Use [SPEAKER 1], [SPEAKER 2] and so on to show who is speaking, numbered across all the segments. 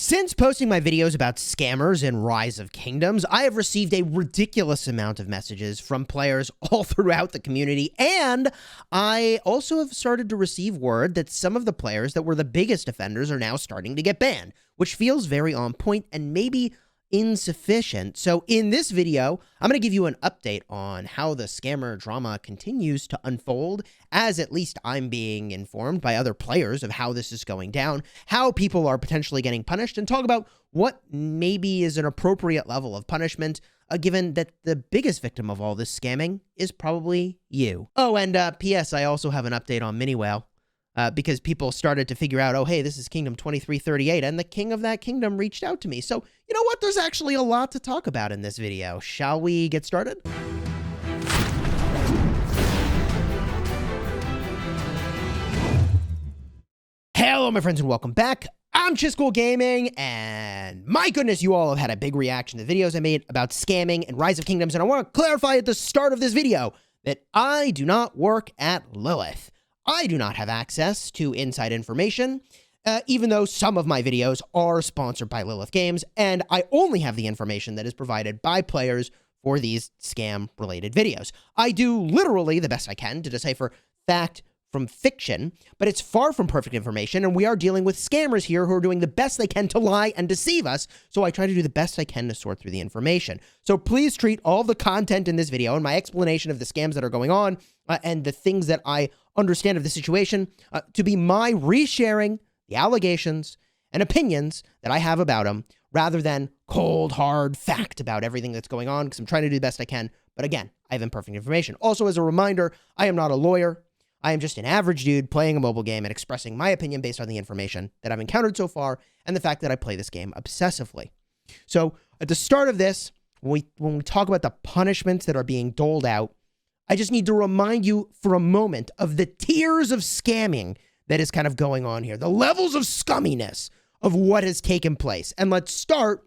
[SPEAKER 1] Since posting my videos about scammers and Rise of Kingdoms, I have received a ridiculous amount of messages from players all throughout the community, and I also have started to receive word that some of the players that were the biggest offenders are now starting to get banned, which feels very on point and maybe insufficient. So in this video, I'm going to give you an update on how the scammer drama continues to unfold, as at least I'm being informed by other players of how this is going down, how people are potentially getting punished, and talk about what maybe is an appropriate level of punishment, given that the biggest victim of all this scamming is probably you. Oh, and P.S. I also have an update on MiniWhale. Because people started to figure out, oh, hey, this is Kingdom 2338, and the king of that kingdom reached out to me. So, you know what? There's actually a lot to talk about in this video. Shall we get started? Hello, my friends, and welcome back. I'm Chisgule Gaming, and my goodness, you all have had a big reaction to the videos I made about scamming and Rise of Kingdoms, and I want to clarify at the start of this video that I do not work at Lilith. I do not have access to inside information, even though some of my videos are sponsored by Lilith Games, and I only have the information that is provided by players for these scam-related videos. I do literally the best I can to decipher fact from fiction, but it's far from perfect information, and we are dealing with scammers here who are doing the best they can to lie and deceive us, so I try to do the best I can to sort through the information. So please treat all the content in this video and my explanation of the scams that are going on and the things that I understand of the situation to be my resharing the allegations and opinions that I have about them, rather than cold, hard fact about everything that's going on, because I'm trying to do the best I can. But again, I have imperfect information. Also, as a reminder, I am not a lawyer. I am just an average dude playing a mobile game and expressing my opinion based on the information that I've encountered so far and the fact that I play this game obsessively. So at the start of this, when we talk about the punishments that are being doled out, I just need to remind you for a moment of the tiers of scamming that is kind of going on here, the levels of scumminess of what has taken place. And let's start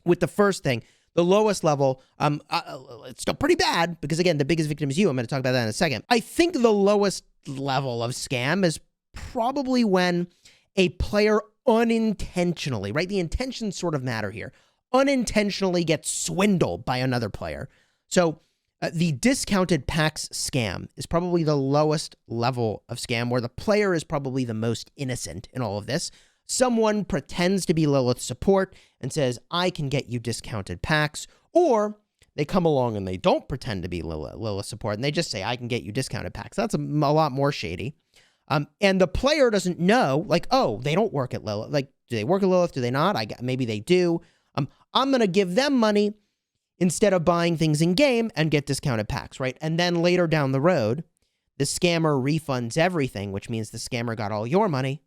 [SPEAKER 1] with the first thing. The lowest level, it's still pretty bad because, again, the biggest victim is you. I'm going to talk about that in a second. I think the lowest level of scam is probably when a player unintentionally, right? The intentions sort of matter here, unintentionally gets swindled by another player. So the discounted packs scam is probably the lowest level of scam, where the player is probably the most innocent in all of this. Someone pretends to be Lilith support and says, I can get you discounted packs, or they come along and they don't pretend to be Lilith support and they just say, I can get you discounted packs. That's a lot more shady. And the player doesn't know, like, oh, they don't work at Lilith. Like, do they work at Lilith? Do they not? Maybe they do. I'm going to give them money instead of buying things in game and get discounted packs, right? And then later down the road, the scammer refunds everything, which means the scammer got all your money,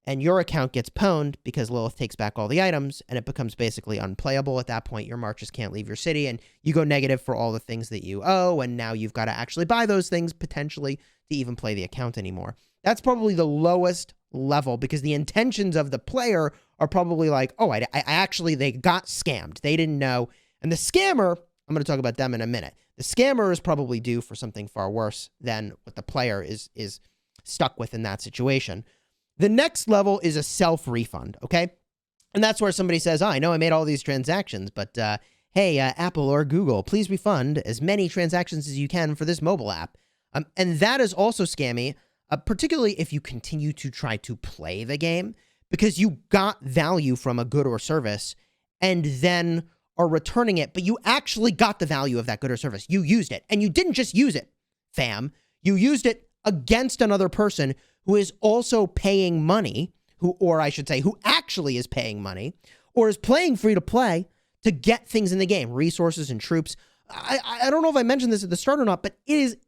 [SPEAKER 1] and your account gets pwned because Lilith takes back all the items, and it becomes basically unplayable. At that point, your marches can't leave your city, and you go negative for all the things that you owe, and now you've got to actually buy those things, potentially, to even play the account anymore. That's probably the lowest level, because the intentions of the player are probably like, oh, they got scammed. They didn't know. And the scammer, I'm going to talk about them in a minute. The scammer is probably due for something far worse than what the player is stuck with in that situation. The next level is a self-refund, okay? And that's where somebody says, oh, I know I made all these transactions, but hey, Apple or Google, please refund as many transactions as you can for this mobile app. And that is also scammy, particularly if you continue to try to play the game, because you got value from a good or service and then are returning it, but you actually got the value of that good or service. You used it, and you didn't just use it, fam. You used it against another person who is also paying money, who actually is paying money, or is playing free to play to get things in the game, resources and troops. I don't know if I mentioned this at the start or not, but it is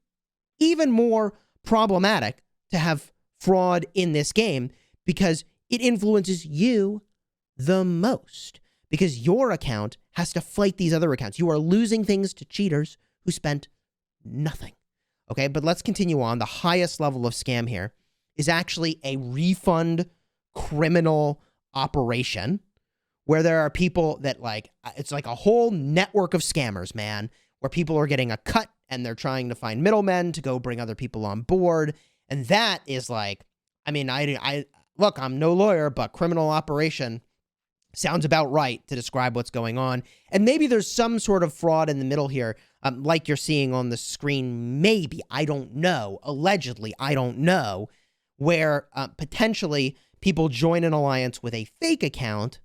[SPEAKER 1] even more problematic to have fraud in this game because it influences you the most, because your account has to fight these other accounts. You are losing things to cheaters who spent nothing. Okay, but let's continue on. The highest level of scam here is actually a refund criminal operation where there are people that, like, it's like a whole network of scammers, man, where people are getting a cut and they're trying to find middlemen to go bring other people on board. And that is like, I mean, look, I'm no lawyer, but criminal operation Sounds about right to describe what's going on. And maybe there's some sort of fraud in the middle here, like you're seeing on the screen. Maybe, I don't know. Allegedly, I don't know, where potentially people join an alliance with a fake account.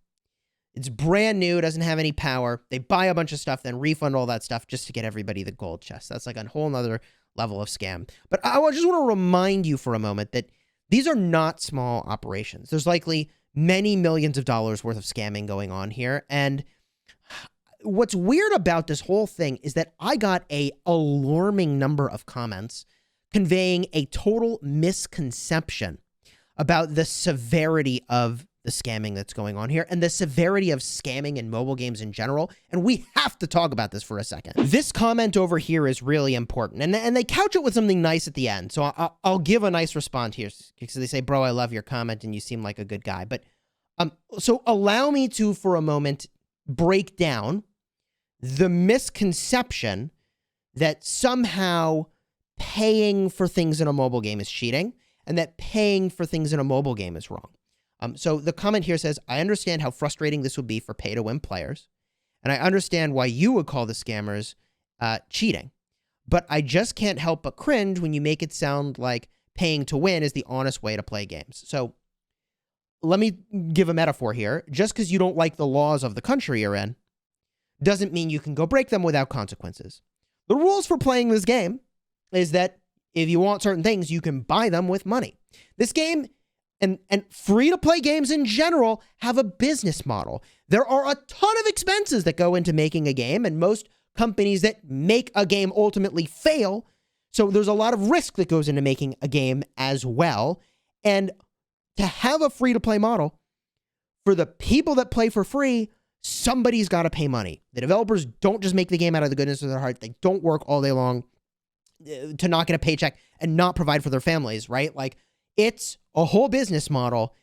[SPEAKER 1] It's brand new, doesn't have any power. They buy a bunch of stuff, then refund all that stuff just to get everybody the gold chest. That's like a whole nother level of scam. But I just want to remind you for a moment that these are not small operations. There's likely many millions of dollars worth of scamming going on here. And what's weird about this whole thing is that I got a alarming number of comments conveying a total misconception about the severity of the scamming that's going on here and the severity of scamming in mobile games in general. And we have to talk about this for a second. This comment over here is really important. And they couch it with something nice at the end. So I'll give a nice response here because they say, bro, I love your comment and you seem like a good guy. But so allow me to, for a moment, break down the misconception that somehow paying for things in a mobile game is cheating and that paying for things in a mobile game is wrong. So the comment here says, I understand how frustrating this would be for pay-to-win players, and I understand why you would call the scammers cheating, but I just can't help but cringe when you make it sound like paying to win is the honest way to play games. So let me give a metaphor here. Just because you don't like the laws of the country you're in doesn't mean you can go break them without consequences. The rules for playing this game is that if you want certain things, you can buy them with money. This game and free-to-play games in general have a business model. There are a ton of expenses that go into making a game, and most companies that make a game ultimately fail. So there's a lot of risk that goes into making a game as well. And to have a free-to-play model, for the people that play for free, somebody's got to pay money. The developers don't just make the game out of the goodness of their heart. They don't work all day long to not get a paycheck and not provide for their families, right? Like, it's a whole business model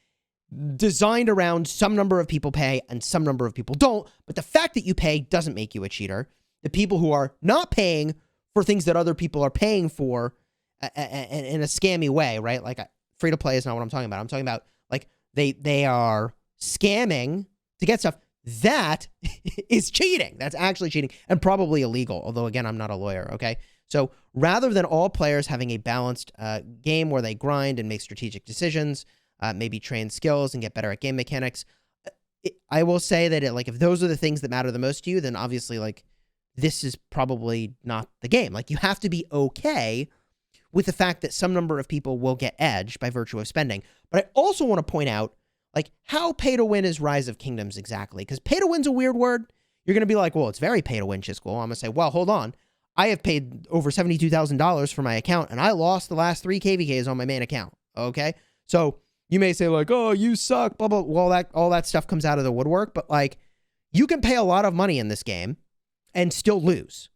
[SPEAKER 1] designed around some number of people pay and some number of people don't. But the fact that you pay doesn't make you a cheater. The people who are not paying for things that other people are paying for in a scammy way, right? Like, free to play is not what I'm talking about. I'm talking about, like, they are scamming to get stuff. That is cheating. That's actually cheating and probably illegal. Although, again, I'm not a lawyer, okay? So rather than all players having a balanced game where they grind and make strategic decisions, maybe train skills and get better at game mechanics, I will say that like if those are the things that matter the most to you, then obviously like this is probably not the game. Like you have to be okay with the fact that some number of people will get edged by virtue of spending. But I also want to point out like how pay to win is Rise of Kingdoms exactly, because pay to win's a weird word. You're going to be like, well, it's very pay to win, Chisgule. I'm going to say, well, hold on. I have paid over $72,000 for my account, and I lost the last 3 KVKs on my main account, okay? So you may say, like, oh, you suck, blah, blah, well, all that stuff comes out of the woodwork, but, like, you can pay a lot of money in this game and still lose.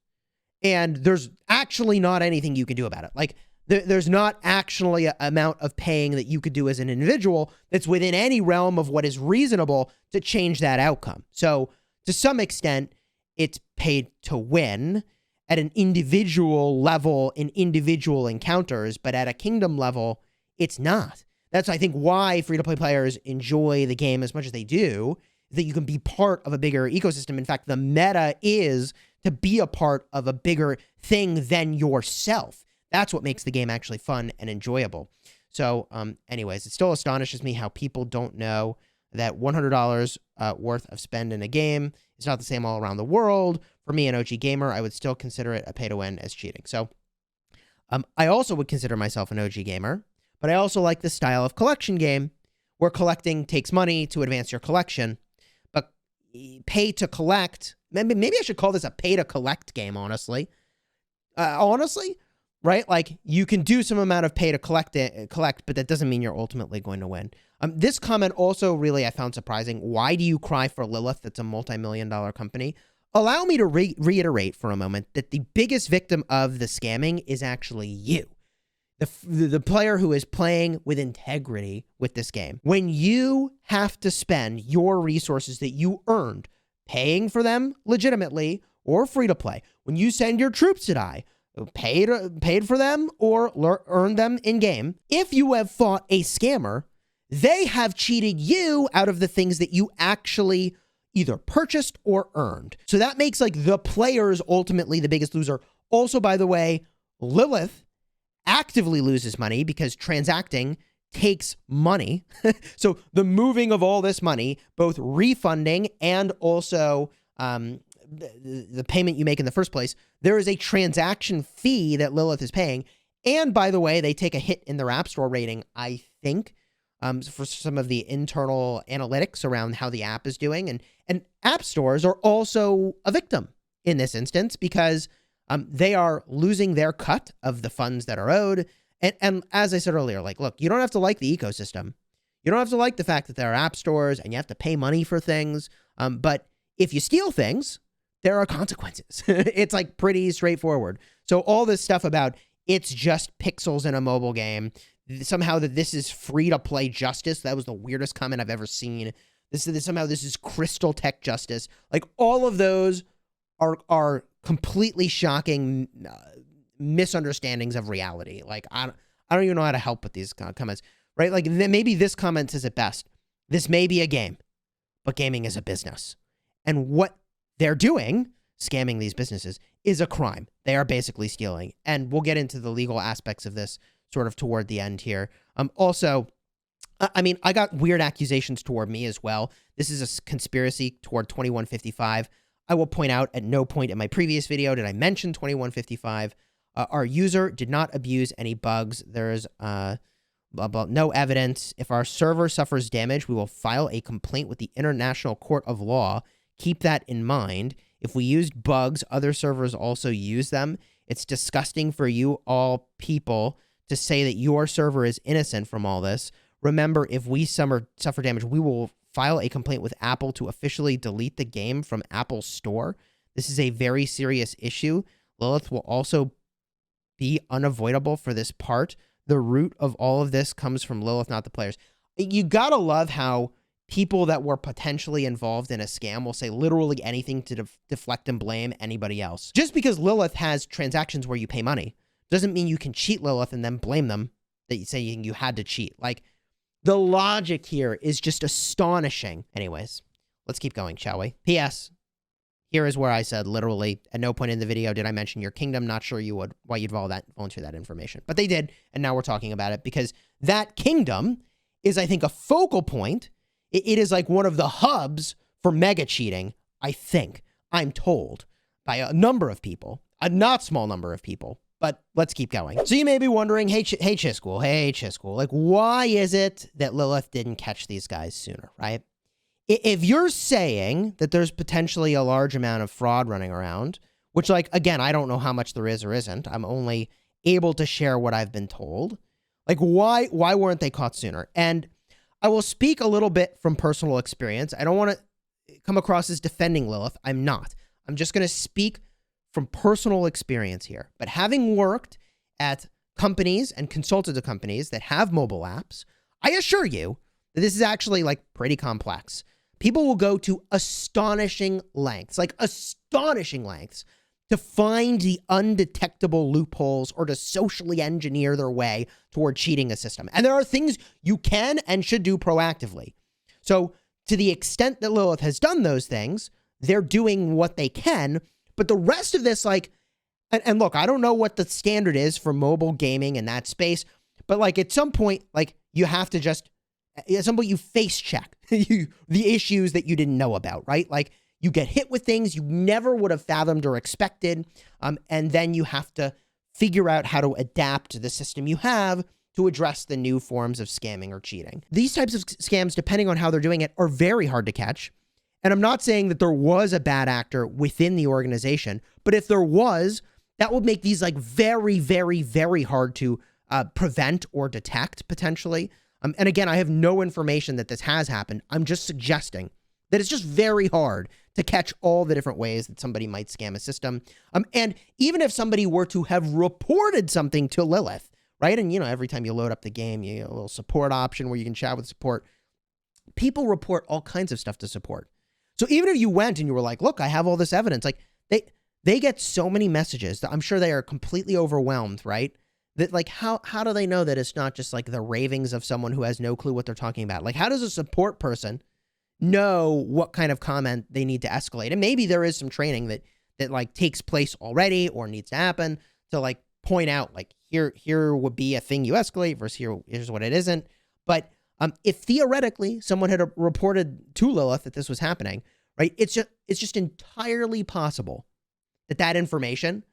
[SPEAKER 1] And there's actually not anything you can do about it. Like, there's not actually an amount of paying that you could do as an individual that's within any realm of what is reasonable to change that outcome. So, to some extent, it's paid to win at an individual level in individual encounters, but at a kingdom level, it's not. That's, I think, why free-to-play players enjoy the game as much as they do, that you can be part of a bigger ecosystem. In fact, the meta is to be a part of a bigger thing than yourself. That's what makes the game actually fun and enjoyable. So, anyways, it still astonishes me how people don't know that $100 worth of spend in a game is not the same all around the world. For me, an OG gamer, I would still consider it a pay-to-win as cheating. So I also would consider myself an OG gamer, but I also like the style of collection game where collecting takes money to advance your collection, but pay to collect, maybe I should call this a pay-to-collect game, honestly. Right? Like, you can do some amount of pay to collect, but that doesn't mean you're ultimately going to win. This comment also really I found surprising. Why do you cry for Lilith? That's a multi-million-dollar company. Allow me to reiterate for a moment that the biggest victim of the scamming is actually you. The player who is playing with integrity with this game. When you have to spend your resources that you earned, paying for them legitimately or free to play, when you send your troops to die, paid for them or earned them in game, if you have fought a scammer, they have cheated you out of the things that you actually either purchased or earned. So that makes like the players ultimately the biggest loser. Also, by the way, Lilith actively loses money because transacting takes money. So the moving of all this money, both refunding and also the payment you make in the first place, there is a transaction fee that Lilith is paying. And by the way, they take a hit in their App Store rating, I think, for some of the internal analytics around how the app is doing. And app stores are also a victim in this instance because they are losing their cut of the funds that are owed. And as I said earlier, like, look, you don't have to like the ecosystem. You don't have to like the fact that there are app stores and you have to pay money for things. But if you steal things, there are consequences. It's like pretty straightforward. So all this stuff about it's just pixels in a mobile game, somehow that this is free to play justice. That was the weirdest comment I've ever seen. Somehow this is crystal tech justice. Like all of those are completely shocking misunderstandings of reality. Like I don't even know how to help with these comments, right? Like maybe this comment says it best. This may be a game, but gaming is a business. And what they're doing, scamming these businesses, is a crime. They are basically stealing. And we'll get into the legal aspects of this sort of toward the end here. Also, I mean, I got weird accusations toward me as well. This is a conspiracy toward 2155. I will point out at no point in my previous video did I mention 2155. Our user did not abuse any bugs. There's no evidence. If our server suffers damage, we will file a complaint with the International Court of Law. Keep that in mind. If we used bugs, other servers also use them. It's disgusting for you all people to say that your server is innocent from all this. Remember, if we suffer damage, we will file a complaint with Apple to officially delete the game from Apple's store. This is a very serious issue. Lilith will also be unavoidable for this part. The root of all of this comes from Lilith, not the players. You gotta love how people that were potentially involved in a scam will say literally anything to deflect and blame anybody else. Just because Lilith has transactions where you pay money doesn't mean you can cheat Lilith and then blame them that you say you had to cheat. Like, the logic here is just astonishing. Anyways, let's keep going, shall we? P.S. Here is where I said literally at no point in the video did I mention your kingdom. Not sure you would why you'd volunteer that information. But they did, and now we're talking about it because that kingdom is, I think, a focal point. It is like one of the hubs for mega cheating, I think. I'm told by a number of people, a not small number of people. But let's keep going. So you may be wondering, hey Chisgule, like, why is it that Lilith didn't catch these guys sooner, right? If you're saying that there's potentially a large amount of fraud running around, which, like, again, I don't know how much there is or isn't. I'm only able to share what I've been told. Like, why weren't they caught sooner? And I will speak a little bit from personal experience. I don't want to come across as defending Lilith. I'm not. I'm just going to speak from personal experience here. But having worked at companies and consulted to companies that have mobile apps, I assure you that this is actually like pretty complex. People will go to astonishing lengths to find the undetectable loopholes or to socially engineer their way toward cheating a system. And there are things you can and should do proactively. So to the extent that Lilith has done those things, they're doing what they can. But the rest of this, like, and look, I don't know what the standard is for mobile gaming in that space, but like at some point, like you have to just, at some point you face check the issues that you didn't know about, right? Like you get hit with things you never would have fathomed or expected. And then you have to figure out how to adapt to the system you have to address the new forms of scamming or cheating. These types of scams, depending on how they're doing it, are very hard to catch. And I'm not saying that there was a bad actor within the organization, but if there was, that would make these like very, very, very hard to prevent or detect potentially. And again, I have no information that this has happened. I'm just suggesting that it's just very hard to catch all the different ways that somebody might scam a system. And even if somebody were to have reported something to Lilith, right? And, you know, every time you load up the game, you get a little support option where you can chat with support. People report all kinds of stuff to support. So even if you went and you were like, look, I have all this evidence, like they get so many messages that I'm sure they are completely overwhelmed, right? That, like, how do they know that it's not just like the ravings of someone who has no clue what they're talking about? Like, how does a support person know what kind of comment they need to escalate? And maybe there is some training that like takes place already or needs to happen to like point out, like, here would be a thing you escalate versus here's what it isn't. But if theoretically someone had reported to Lilith that this was happening, right? It's just entirely possible that information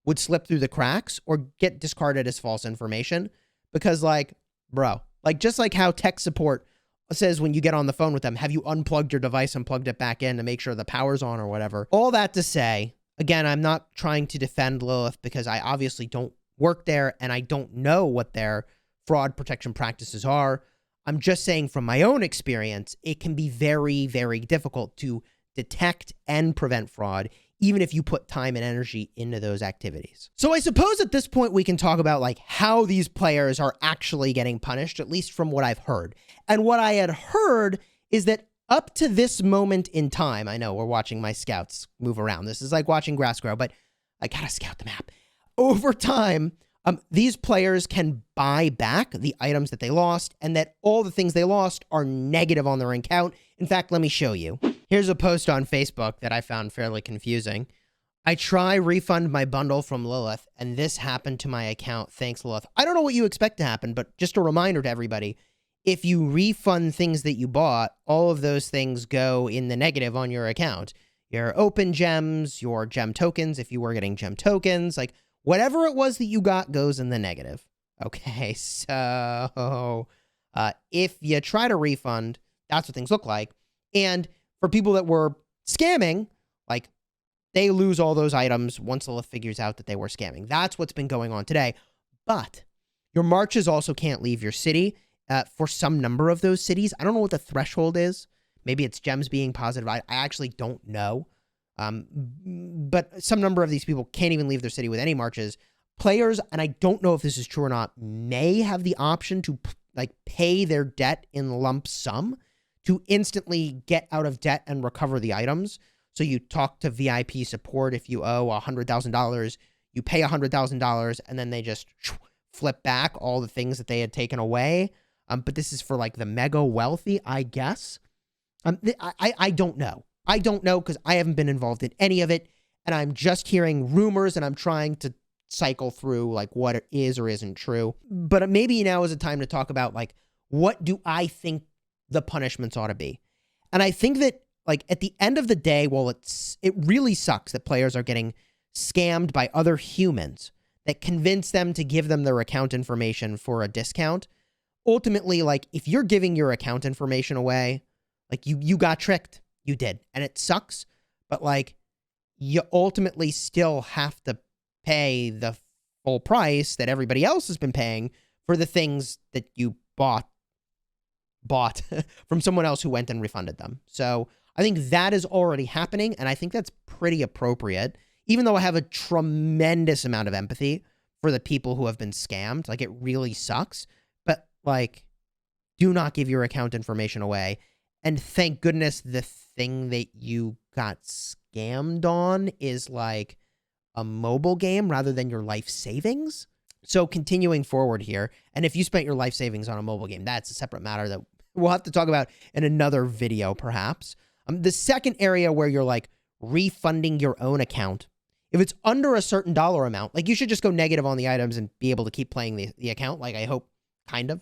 [SPEAKER 1] would slip through the cracks or get discarded as false information. Because, like, bro, like, just like how tech support says when you get on the phone with them, have you unplugged your device and plugged it back in to make sure the power's on or whatever. All that to say, again, I'm not trying to defend Lilith because I obviously don't work there and I don't know what their fraud protection practices are. I'm just saying from my own experience, it can be very, very difficult to detect and prevent fraud, even if you put time and energy into those activities. So I suppose at this point we can talk about like how these players are actually getting punished, at least from what I've heard. And what I had heard is that up to this moment in time, I know we're watching my scouts move around. This is like watching grass grow, but I gotta scout the map. Over time, these players can buy back the items that they lost, and that all the things they lost are negative on their account. In fact, let me show you. Here's a post on Facebook that I found fairly confusing. I try refund my bundle from Lilith, and this happened to my account. Thanks, Lilith. I don't know what you expect to happen, but just a reminder to everybody, if you refund things that you bought, all of those things go in the negative on your account. Your open gems, your gem tokens, if you were getting gem tokens, like whatever it was that you got goes in the negative. Okay, so if you try to refund, that's what things look like. And for people that were scamming, like, they lose all those items once Lilith figures out that they were scamming. That's what's been going on today. But your marches also can't leave your city for some number of those cities. I don't know what the threshold is. Maybe it's gems being positive. I actually don't know. But some number of these people can't even leave their city with any marches. Players, and I don't know if this is true or not, may have the option to like pay their debt in lump sum to instantly get out of debt and recover the items. So you talk to VIP support if you owe $100,000, you pay $100,000, and then they just flip back all the things that they had taken away. But this is for like the mega wealthy, I guess. I don't know. I don't know because I haven't been involved in any of it, and I'm just hearing rumors, and I'm trying to cycle through like what is or isn't true. But maybe now is a time to talk about like, what do I think the punishments ought to be? And I think that, like, at the end of the day, well, it really sucks that players are getting scammed by other humans that convince them to give them their account information for a discount. Ultimately, like, if you're giving your account information away, like, you got tricked. You did. And it sucks. But, like, you ultimately still have to pay the full price that everybody else has been paying for the things that you bought from someone else who went and refunded them. So I think that is already happening, and I think that's pretty appropriate, even though I have a tremendous amount of empathy for the people who have been scammed. Like, it really sucks. But, like, do not give your account information away. And thank goodness the thing that you got scammed on is, like, a mobile game rather than your life savings. So continuing forward here, and if you spent your life savings on a mobile game, that's a separate matter that we'll have to talk about in another video, perhaps. The second area where you're like refunding your own account, if it's under a certain dollar amount, like, you should just go negative on the items and be able to keep playing the account. Like, I hope, kind of,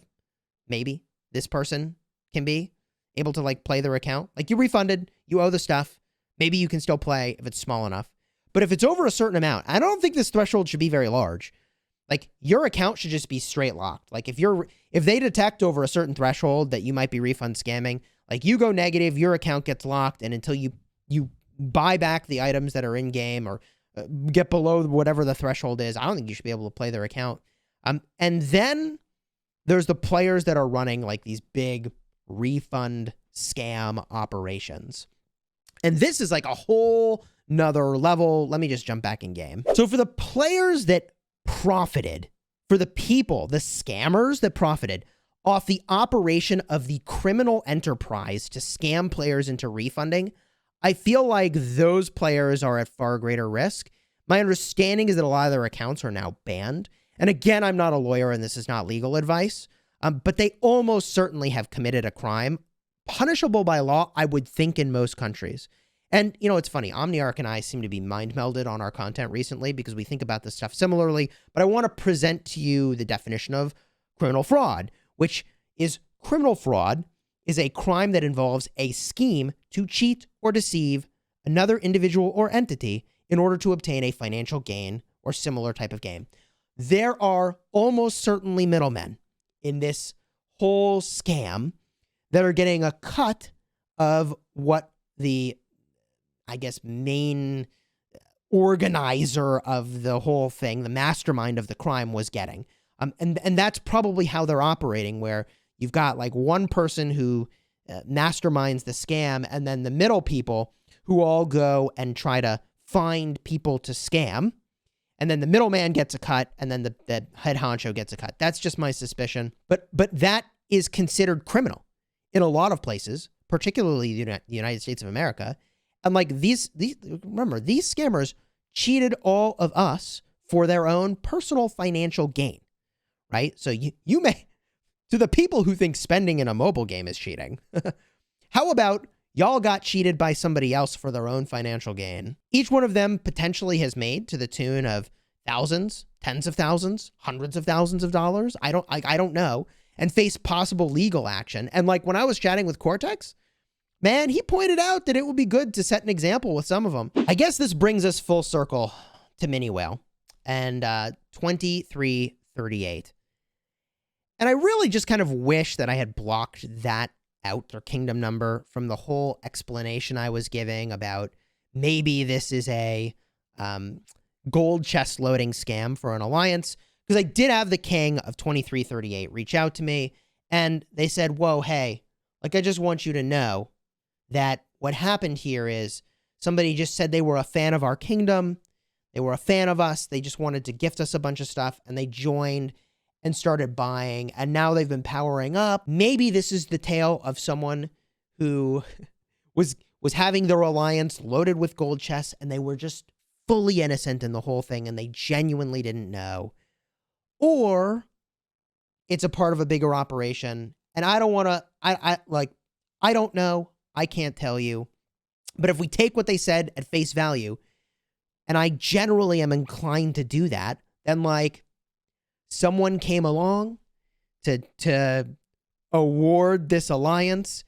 [SPEAKER 1] maybe this person can be able to like play their account. Like, you refunded, you owe the stuff. Maybe you can still play if it's small enough. But if it's over a certain amount, I don't think this threshold should be very large. Like, your account should just be straight locked. Like, if they detect over a certain threshold that you might be refund scamming, like, you go negative, your account gets locked, and until you buy back the items that are in game or get below whatever the threshold is, I don't think you should be able to play their account. And then there's the players that are running like these big refund scam operations. And this is like a whole nother level. Let me just jump back in game. So for the players that profited, for the people, the scammers that profited off the operation of the criminal enterprise to scam players into refunding, I feel like those players are at far greater risk. My understanding is that a lot of their accounts are now banned. And again, I'm not a lawyer and this is not legal advice, but they almost certainly have committed a crime punishable by law, I would think, in most countries. And, you know, it's funny. Omniarch and I seem to be mind melded on our content recently because we think about this stuff similarly. But I want to present to you the definition of criminal fraud, which is criminal fraud is a crime that involves a scheme to cheat or deceive another individual or entity in order to obtain a financial gain or similar type of gain. There are almost certainly middlemen in this whole scam that are getting a cut of what the, I guess, main organizer of the whole thing, the mastermind of the crime, was getting. And that's probably how they're operating, where you've got like one person who masterminds the scam and then the middle people who all go and try to find people to scam. And then the middleman gets a cut, and then the head honcho gets a cut. That's just my suspicion. But that is considered criminal in a lot of places, particularly the United States of America. And like remember, these scammers cheated all of us for their own personal financial gain, right? So you may, to the people who think spending in a mobile game is cheating, how about y'all got cheated by somebody else for their own financial gain? Each one of them potentially has made to the tune of thousands, tens of thousands, hundreds of thousands of dollars. I don't know, and face possible legal action. And like when I was chatting with Cortex, man, he pointed out that it would be good to set an example with some of them. I guess this brings us full circle to MiniWhale and 2338. And I really just kind of wish that I had blocked that out, their kingdom number, from the whole explanation I was giving about maybe this is a gold chest loading scam for an alliance. Because I did have the king of 2338 reach out to me, and they said, whoa, hey, like, I just want you to know that what happened here is somebody just said they were a fan of our kingdom. They were a fan of us. They just wanted to gift us a bunch of stuff, and they joined and started buying, and now they've been powering up. Maybe this is the tale of someone who was having their alliance loaded with gold chests, and they were just fully innocent in the whole thing, and they genuinely didn't know. Or it's a part of a bigger operation, and I don't want to, I don't know. I can't tell you. But if we take what they said at face value, and I generally am inclined to do that, then like, someone came along to award this alliance.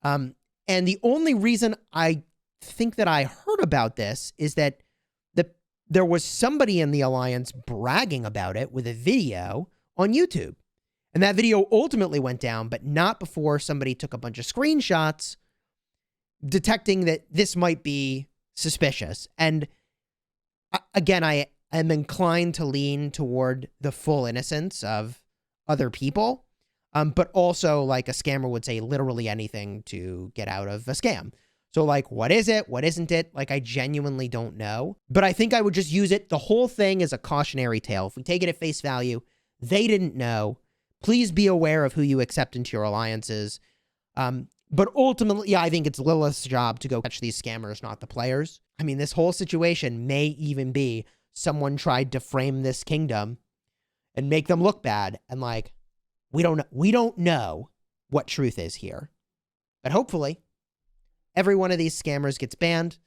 [SPEAKER 1] And the only reason I think that I heard about this is that there was somebody in the alliance bragging about it with a video on YouTube. And that video ultimately went down, but not before somebody took a bunch of screenshots detecting that this might be suspicious. And again, I am inclined to lean toward the full innocence of other people, but also, like a scammer would say, literally anything to get out of a scam. So like, what is it? What isn't it? Like, I genuinely don't know, but I think I would just use it, the whole thing, as a cautionary tale. If we take it at face value, they didn't know. Please be aware of who you accept into your alliances. But ultimately, yeah, I think it's Lilith's job to go catch these scammers, not the players. I mean, this whole situation may even be someone tried to frame this kingdom and make them look bad. And like, we don't know what truth is here, but hopefully every one of these scammers gets banned.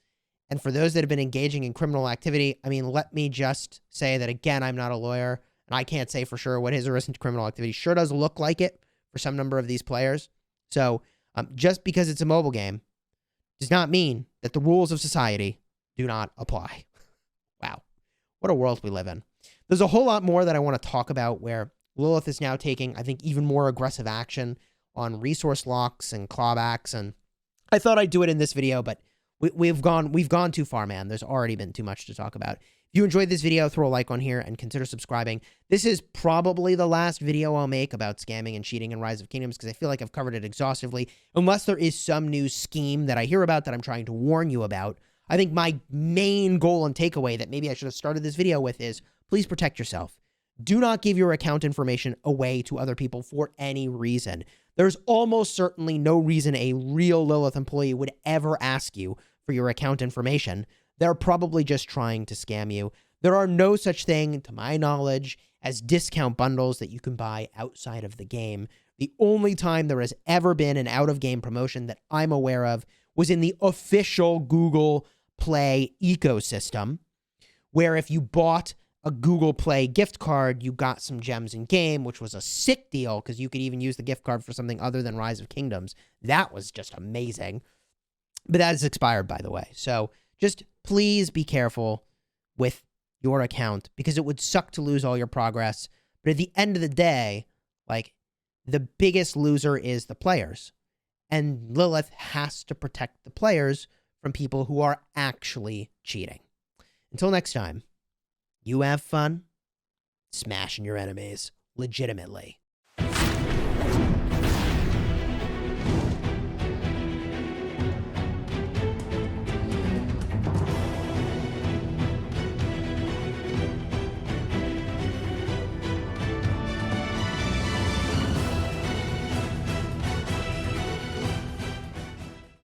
[SPEAKER 1] And for those that have been engaging in criminal activity, I mean, let me just say that, again, I'm not a lawyer and I can't say for sure what is or isn't criminal activity. Sure does look like it for some number of these players. So just because it's a mobile game does not mean that the rules of society do not apply. Wow. What a world we live in. There's a whole lot more that I want to talk about where Lilith is now taking, I think, even more aggressive action on resource locks and clawbacks. And I thought I'd do it in this video, but we've gone too far, man. There's already been too much to talk about. If you enjoyed this video, throw a like on here and consider subscribing. This is probably the last video I'll make about scamming and cheating in Rise of Kingdoms, because I feel like I've covered it exhaustively, unless there is some new scheme that I hear about that I'm trying to warn you about. I think my main goal and takeaway that maybe I should have started this video with is, please protect yourself. Do not give your account information away to other people for any reason. There's almost certainly no reason a real Lilith employee would ever ask you for your account information. They're probably just trying to scam you. There are no such thing, to my knowledge, as discount bundles that you can buy outside of the game. The only time there has ever been an out-of-game promotion that I'm aware of was in the official Google Play ecosystem, where if you bought a Google Play gift card, you got some gems in game, which was a sick deal because you could even use the gift card for something other than Rise of Kingdoms. That was just amazing. But that is expired, by the way. So just please be careful with your account because it would suck to lose all your progress. But at the end of the day, like, the biggest loser is the players. And Lilith has to protect the players from people who are actually cheating. Until next time, you have fun smashing your enemies legitimately.